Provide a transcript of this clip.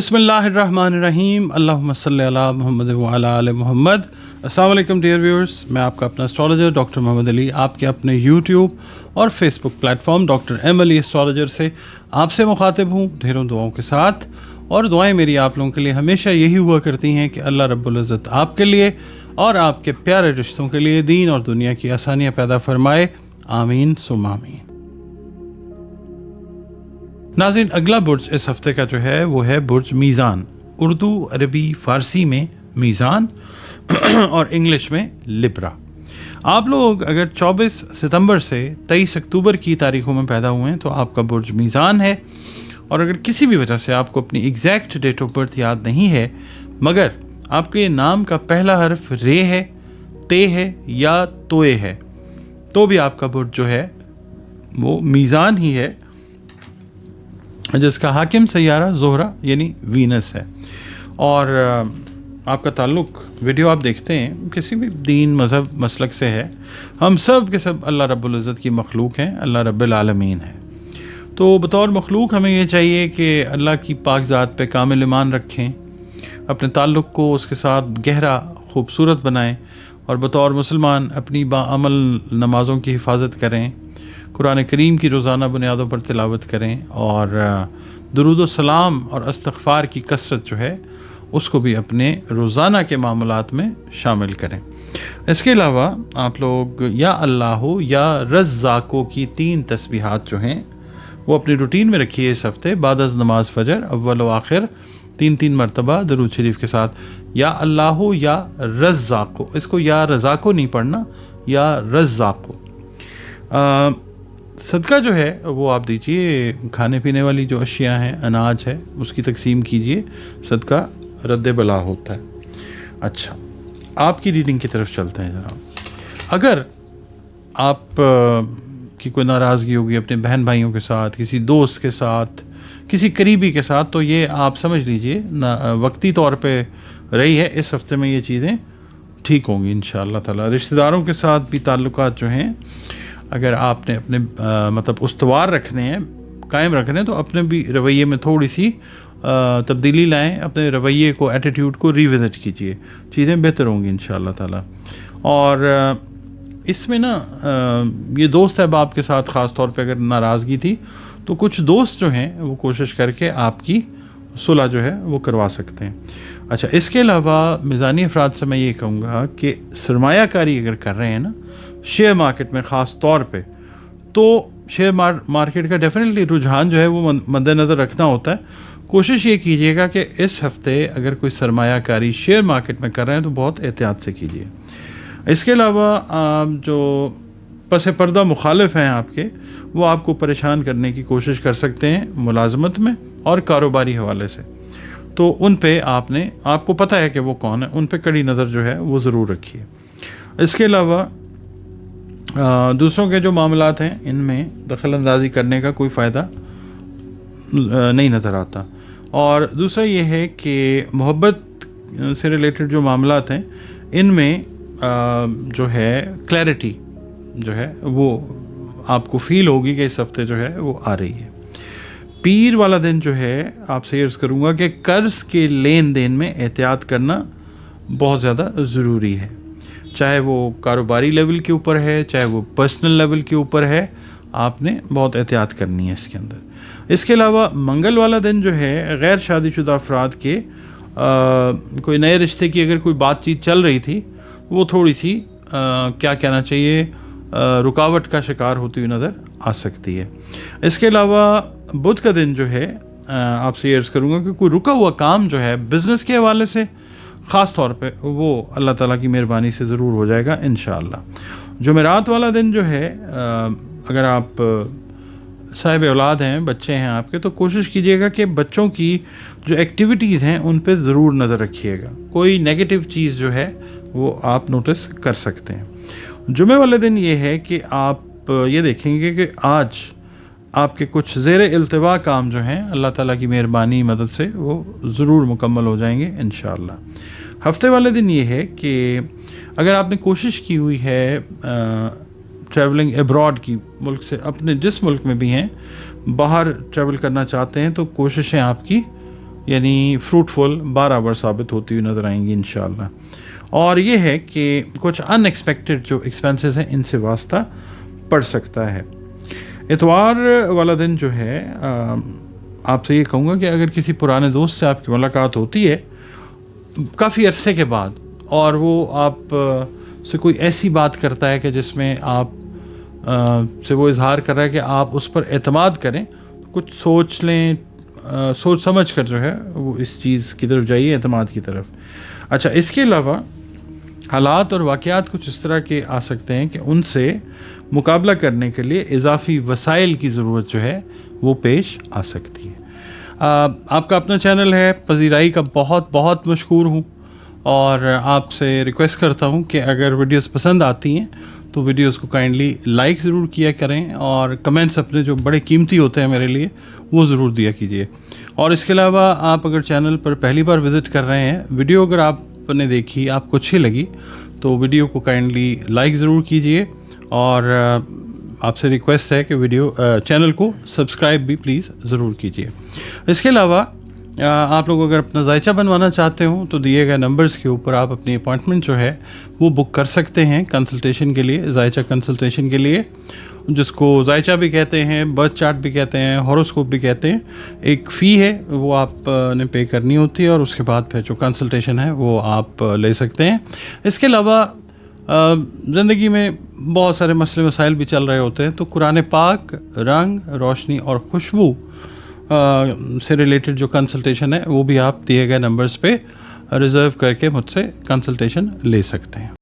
बिस्मिल्लाहिर्रहमानिर्रहीम अल्लाहुम्मा सल्ली अला मुहम्मद व अला आले मुहम्मद। अस्सलाम वालेकुम डियर व्यूअर्स, मैं आपका अपना एस्ट्रोलॉजर डॉक्टर मोहम्मद अली आपके अपने यूट्यूब और Facebook platform doctor M Ali astrologer से आपसे मुखातिब हूँ ढेरों दुआओं के साथ। और दुआएं मेरी आप लोगों के लिए हमेशा यही हुआ करती हैं कि अल्लाह रब्बुल इज़्ज़त आपके लिए और आपके प्यारे रिश्तों के लिए दीन और दुनिया की आसानियाँ पैदा फरमाए, आमीन सुम्मा आमीन। नाज़रीन, अगला बुर्ज इस हफ्ते का जो है वो है बुर्ज मीज़ान, उर्दू अरबी फ़ारसी में मीज़ान और इंग्लिश में लिब्रा। आप लोग अगर 24 सितंबर से 23 अक्टूबर की तारीखों में पैदा हुए हैं तो आपका बुर्ज मीज़ान है। और अगर किसी भी वजह से आपको अपनी एग्जैक्ट डेट ऑफ बर्थ याद नहीं है मगर आपके नाम का पहला हर्फ रे है, ते है या तोए है तो भी आपका बुर्ज जो है वो मीज़ान ही है, जिसका हाकिम सैयारा ज़ोहरा यानी वीनस है। और आपका ताल्लुक़ वीडियो आप देखते हैं किसी भी दीन मज़हब मसलक से है, हम सब के सब अल्लाह रब्बुल इज़्ज़त की मखलूक हैं, अल्लाह रब्बुल आलमीन है। तो बतौर मखलूक हमें ये चाहिए कि अल्लाह की पाक ज़ात पे कामिल ईमान रखें, अपने ताल्लुक़ को उसके साथ गहरा खूबसूरत बनाएं और बतौर मुसलमान अपनी बाअमल नमाज़ों की हिफाजत करें, कुरान करीम की रोज़ाना बुनियादों पर तिलावत करें और दुरूद व सलाम और इस्तिग़फ़ार की कसरत जो है उसको भी अपने रोज़ाना के मामलात में शामिल करें। इसके अलावा आप लोग या अल्लाह या रज़्ज़ाक़ो की 3 तस्बीहात जो हैं वो अपनी रूटीन में रखिए इस हफ़्ते। बाद अज़ नमाज फ़जर अव्वल व आखिर 3 मरतबा दरूद शरीफ के साथ या अल्लाह या रज़्ज़ाक़ो, इसको या रज़ाक़ो नहीं पढ़ना, या रज़्ज़ाक़ो। सदका जो है वो आप दीजिए, खाने पीने वाली जो अशिया हैं, अनाज है, उसकी तकसीम कीजिए, सदका रद्द बला होता है। अच्छा, आपकी रीडिंग की तरफ चलते हैं जनाब। अगर आप की कोई नाराज़गी होगी अपने बहन भाइयों के साथ, किसी दोस्त के साथ, किसी करीबी के साथ, तो ये आप समझ लीजिए ना वक्ती तौर पे रही है। इस हफ्ते में ये चीज़ें ठीक होंगी इंशाअल्लाह ताला। रिश्तेदारों के साथ भी ताल्लुकात जो हैं अगर आपने अपने मतलब उस्तवार रखने हैं, कायम रखने हैं, तो अपने भी रवैये में थोड़ी सी तब्दीली लाएं, अपने रवैये को, एटीट्यूड को रिविज़िट कीजिए, चीज़ें बेहतर होंगी इंशाअल्लाह ताला। और इसमें ना ये दोस्त अहबाब के साथ ख़ास तौर पे अगर नाराज़गी थी तो कुछ दोस्त जो हैं वो कोशिश करके आपकी सुलह जो है वो करवा सकते हैं। अच्छा, इसके अलावा मिज़ानी अफराद से मैं ये कहूँगा कि सरमायाकारी अगर कर रहे हैं ना शेयर मार्केट में ख़ास तौर पे, तो शेयर मार्केट का डेफिनेटली रुझान जो है वो मद्देनज़र रखना होता है। कोशिश ये कीजिएगा कि इस हफ़्ते अगर कोई सरमायाकारी शेयर मार्केट में कर रहे हैं तो बहुत एहतियात से कीजिए। इसके अलावा जो पस पर्दा मुखालिफ हैं आपके, वो आपको परेशान करने की कोशिश कर सकते हैं मुलाजमत में और कारोबारी हवाले से, तो उन पे आपको पता है कि वो कौन है, उन पे कड़ी नज़र जो है वो ज़रूर रखिए। इसके अलावा दूसरों के जो मामलात हैं इनमें दखल अंदाज़ी करने का कोई फ़ायदा नहीं नज़र आता। और दूसरा ये है कि मोहब्बत से रिलेटेड जो मामलात हैं इनमें जो है क्लैरिटी जो है वो आपको फ़ील होगी कि इस हफ्ते जो है वो आ रही है। पीर वाला दिन जो है आपसे अर्ज़ करूँगा कि कर्ज़ के लेन देन में एहतियात करना बहुत ज़्यादा ज़रूरी है, चाहे वो कारोबारी लेवल के ऊपर है, चाहे वो पर्सनल लेवल के ऊपर है, आपने बहुत एहतियात करनी है इसके अंदर। इसके अलावा मंगल वाला दिन जो है गैर शादीशुदा अफराद के कोई नए रिश्ते की अगर कोई बातचीत चल रही थी वो थोड़ी सी क्या कहना चाहिए रुकावट का शिकार होती हुई नज़र आ सकती है। इसके अलावा बुध का दिन जो है आपसे अर्ज़ करूँगा कि कोई रुका हुआ काम जो है बिज़नेस के हवाले से ख़ास तौर पे वो अल्लाह ताला की मेहरबानी से ज़रूर हो जाएगा इंशाअल्लाह। जुमेरात वाला दिन जो है अगर आप साहिब औलाद हैं, बच्चे हैं आपके, तो कोशिश कीजिएगा कि बच्चों की जो एक्टिविटीज़ हैं उन पे ज़रूर नज़र रखिएगा। कोई नेगेटिव चीज़ जो है वो आप नोटिस कर सकते हैं। जुमे वाले दिन ये है कि आप ये देखेंगे कि आज आपके कुछ ज़ेर इल्तिवा काम जो हैं अल्लाह ताला की मेहरबानी मदद से वो ज़रूर मुकम्मल हो जाएंगे इंशाअल्लाह। हफ्ते वाले दिन ये है कि अगर आपने कोशिश की हुई है ट्रैवलिंग अब्रॉड की, मुल्क से अपने जिस मुल्क में भी हैं बाहर ट्रैवल करना चाहते हैं, तो कोशिशें आपकी यानी फ्रूटफुल बराबर साबित होती हुई नज़र आएंगी इंशाल्लाह। और ये है कि कुछ अनएक्सपेक्टेड जो एक्सपेंसेस हैं इनसे वास्ता पड़ सकता है। इतवार वाला दिन जो है आपसे ये कहूँगा कि अगर किसी पुराने दोस्त से आपकी मुलाकात होती है काफ़ी अरसे के बाद और वो आप से कोई ऐसी बात करता है कि जिसमें आप से वो इजहार कर रहा है कि आप उस पर एतमाद करें, तो कुछ सोच लें, सोच समझ कर जो है वो इस चीज़ की तरफ जाइए, एतमाद की तरफ। अच्छा, इसके अलावा हालात और वाक़यात कुछ इस तरह के आ सकते हैं कि उनसे मुकाबला करने के लिए इजाफ़ी वसाइल की ज़रूरत जो है वो पेश आ सकती है। आपका अपना चैनल है पजीराई का बहुत बहुत मशकूर हूँ और आपसे रिक्वेस्ट करता हूँ कि अगर वीडियोस पसंद आती हैं तो वीडियोस को काइंडली लाइक ज़रूर किया करें और कमेंट्स अपने जो बड़े कीमती होते हैं मेरे लिए वो ज़रूर दिया कीजिए। और इसके अलावा आप अगर चैनल पर पहली बार विज़िट कर रहे हैं, वीडियो अगर आपने देखी, आपको अच्छी लगी, तो वीडियो को काइंडली लाइक ज़रूर कीजिए और आपसे रिक्वेस्ट है कि चैनल को सब्सक्राइब भी प्लीज़ ज़रूर कीजिए। इसके अलावा आप लोग अगर अपना जायचा बनवाना चाहते हो तो दिए गए नंबर्स के ऊपर आप अपनी अपॉइंटमेंट जो है वो बुक कर सकते हैं कंसल्टेशन के लिए, जायचा कंसल्टेशन के लिए, जिसको जायचा भी कहते हैं, बर्थ चार्ट भी कहते हैं, हॉरोस्कोप भी कहते हैं। एक फ़ी है वो आपने पे करनी होती है और उसके बाद फिर जो कंसल्टेशन है वो आप ले सकते हैं। इसके अलावा ज़िंदगी में बहुत सारे मसले मसाइल भी चल रहे होते हैं, तो कुरान पाक, रंग, रोशनी और खुशबू से रिलेटेड जो कंसल्टेशन है वो भी आप दिए गए नंबर्स पे रिज़र्व करके मुझसे कंसल्टेशन ले सकते हैं।